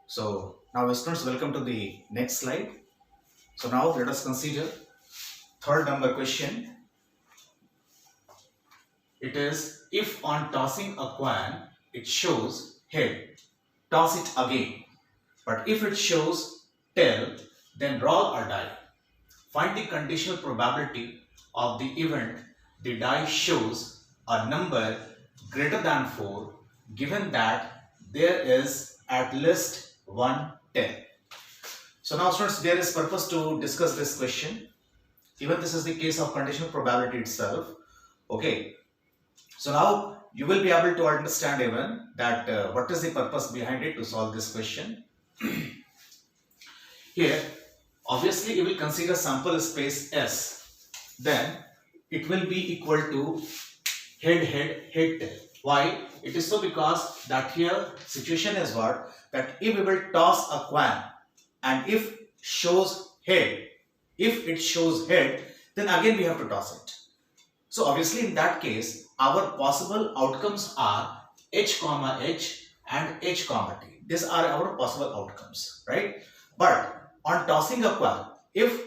So now students, welcome to the next slide. So now let us consider third number question. It is, if on tossing a coin it shows head, toss it again. But if it shows tail, then roll or die. Find the conditional probability of the event the die shows a number greater than 4, given that there is at least one tail. So now students, there is purpose to discuss this question. Even this is the case of conditional probability itself. Okay. So now you will be able to understand even that what is the purpose behind it to solve this question. Here, obviously you will consider sample space S. Then it will be equal to head, tail. Why? It is so because that here situation is what? That if we will toss a coin and if shows head, then again we have to toss it. So obviously in that case, our possible outcomes are H comma H and H comma T. These are our possible outcomes, right? But on tossing a coin, if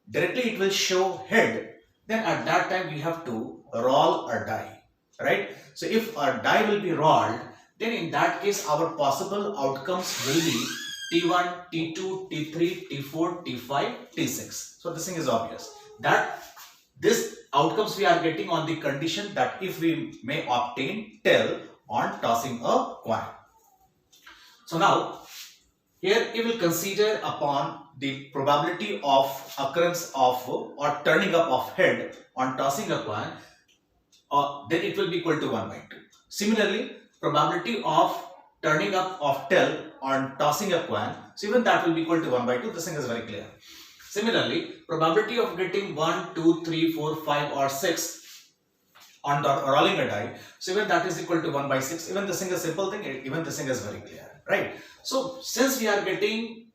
directly it will show head, then at that time we have to roll a die, right? So if a die will be rolled, then in that case our possible outcomes will be T1, T2, T3, T4, T5, T6. So this thing is obvious that this outcomes we are getting on the condition that if we may obtain tail on tossing a coin. So now here we will consider upon the probability of occurrence of or turning up of head on tossing a coin, then it will be equal to 1 by 2. Similarly, probability of turning up of tail on tossing a coin, so even that will be equal to 1 by 2. This thing is very clear. Similarly, probability of getting 1, 2, 3, 4, 5 or 6 on rolling a die, so even that is equal to 1 by 6. Even this thing is simple thing, even this thing is very clear, right? So since we are getting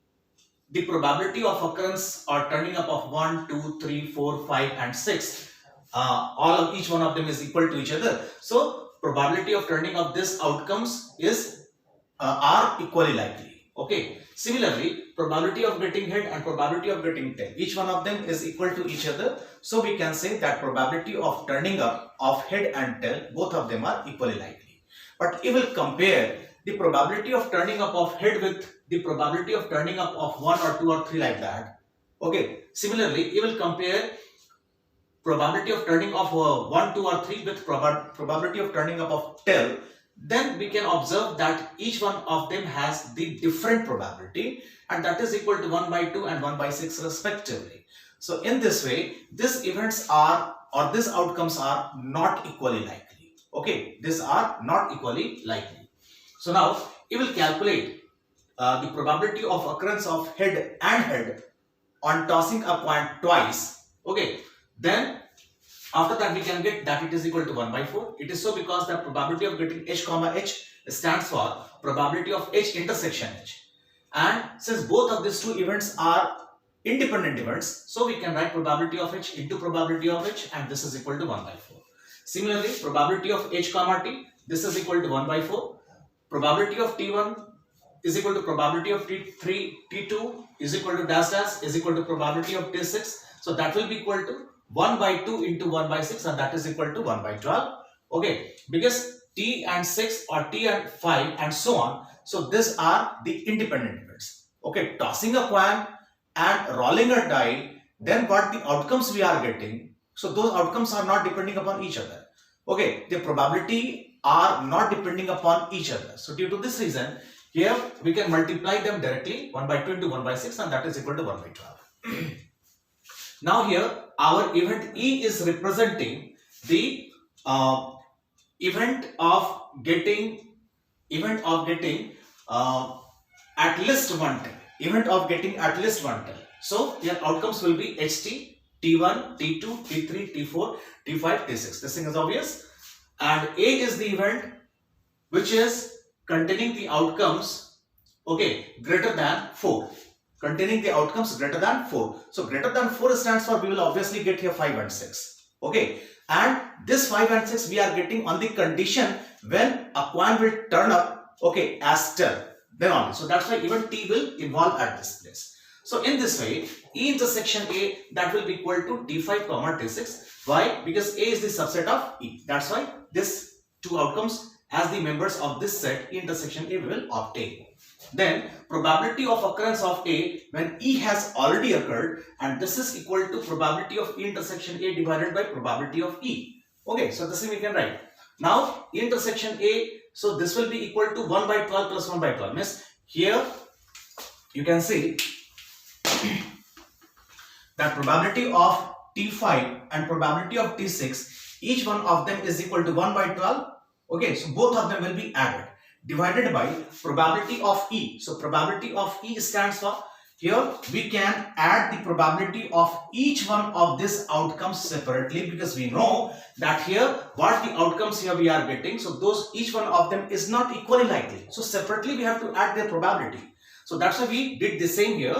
the probability of occurrence or turning up of 1, 2, 3, 4, 5 and 6, each one of them is equal to each other. So probability of turning up this outcomes is are equally likely. Okay. Similarly, probability of getting head and probability of getting tail, each one of them is equal to each other. So we can say that probability of turning up of head and tail, both of them are equally likely. But if we will compare the probability of turning up of head with the probability of turning up of 1 or 2 or 3 like that. Okay. Similarly, we will compare probability of turning up 1, 2 or 3 with probability of turning up of tail. Then we can observe that each one of them has the different probability, and that is equal to 1 by 2 and 1 by 6 respectively. So in this way, these events are or these outcomes are not equally likely. Okay, these are not equally likely. So now we will calculate the probability of occurrence of head and head on tossing a coin twice. Okay, then after that we can get that it is equal to 1 by 4. It is so because the probability of getting H comma H stands for probability of H intersection H. And since both of these two events are independent events, so we can write probability of H into probability of H, and this is equal to 1 by 4. Similarly, probability of H comma T, this is equal to 1 by 4. Probability of T1 is equal to probability of T3, T2 is equal to dash dash is equal to probability of T6. So that will be equal to 1 by 2 into 1 by 6, and that is equal to 1 by 12. Okay, because T and 6 or T and 5 and so on. So these are the independent events. Okay, tossing a coin and rolling a die, then what the outcomes we are getting. So those outcomes are not depending upon each other. Okay, the probability are not depending upon each other. So due to this reason, here we can multiply them directly, 1 by 2 into 1 by 6, and that is equal to 1 by 12. Now here our event E is representing the event of getting at least one tail. Event of getting at least one tail. So your outcomes will be HT, T1, T2, T3, T4, T5, T6. This thing is obvious. And A is the event which is containing the outcomes, okay, greater than 4. Containing the outcomes greater than 4. So greater than 4 stands for, we will obviously get here 5 and 6. Okay. And this 5 and 6 we are getting on the condition when a coin will turn up, okay, as tail. then only. So that's why even T will involve at this place. So in this way, E intersection A, that will be equal to T5 comma T6. Why? Because A is the subset of E. That's why this two outcomes as the members of this set E intersection A we will obtain. Then probability of occurrence of A when E has already occurred, and this is equal to probability of E intersection A divided by probability of E. Okay, so this we can write. Now E intersection A, so this will be equal to 1 by 12 plus 1 by 12. Means here you can see that probability of T5 and probability of T6, each one of them is equal to 1 by 12. Okay, so both of them will be added, divided by probability of E. So probability of E stands for, here we can add the probability of each one of these outcomes separately, because we know that here what the outcomes here we are getting, so those each one of them is not equally likely. So separately we have to add their probability. So that's why we did the same here.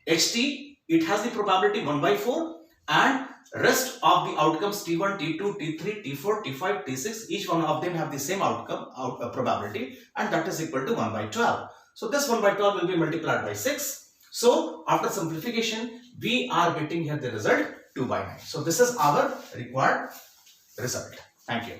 HT, it has the probability 1 by 4, and rest of the outcomes T1, T2, T3, T4, T5, T6, each one of them have the same outcome probability, and that is equal to 1 by 12. So this 1 by 12 will be multiplied by 6. So after simplification, we are getting here the result 2 by 9. So this is our required result. Thank you.